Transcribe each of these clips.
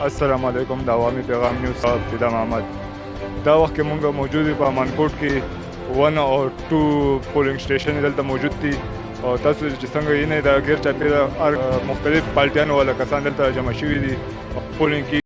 السلام علیکم د عوامي پیغام نیوز صاحب فدا محمد. دا وخت کې مونږ موجود یو په امانکوټ کې 1 او 2 پولینګ سټیشن دلته موجود دي او تاسو چې څنګه یې نه د غیر چاپیره مختلف پالټیانو والا کسان دلته جمع شوي دي پولینګ کې.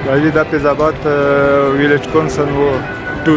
راځي دا فیض آباد ویلیج کونسل و 2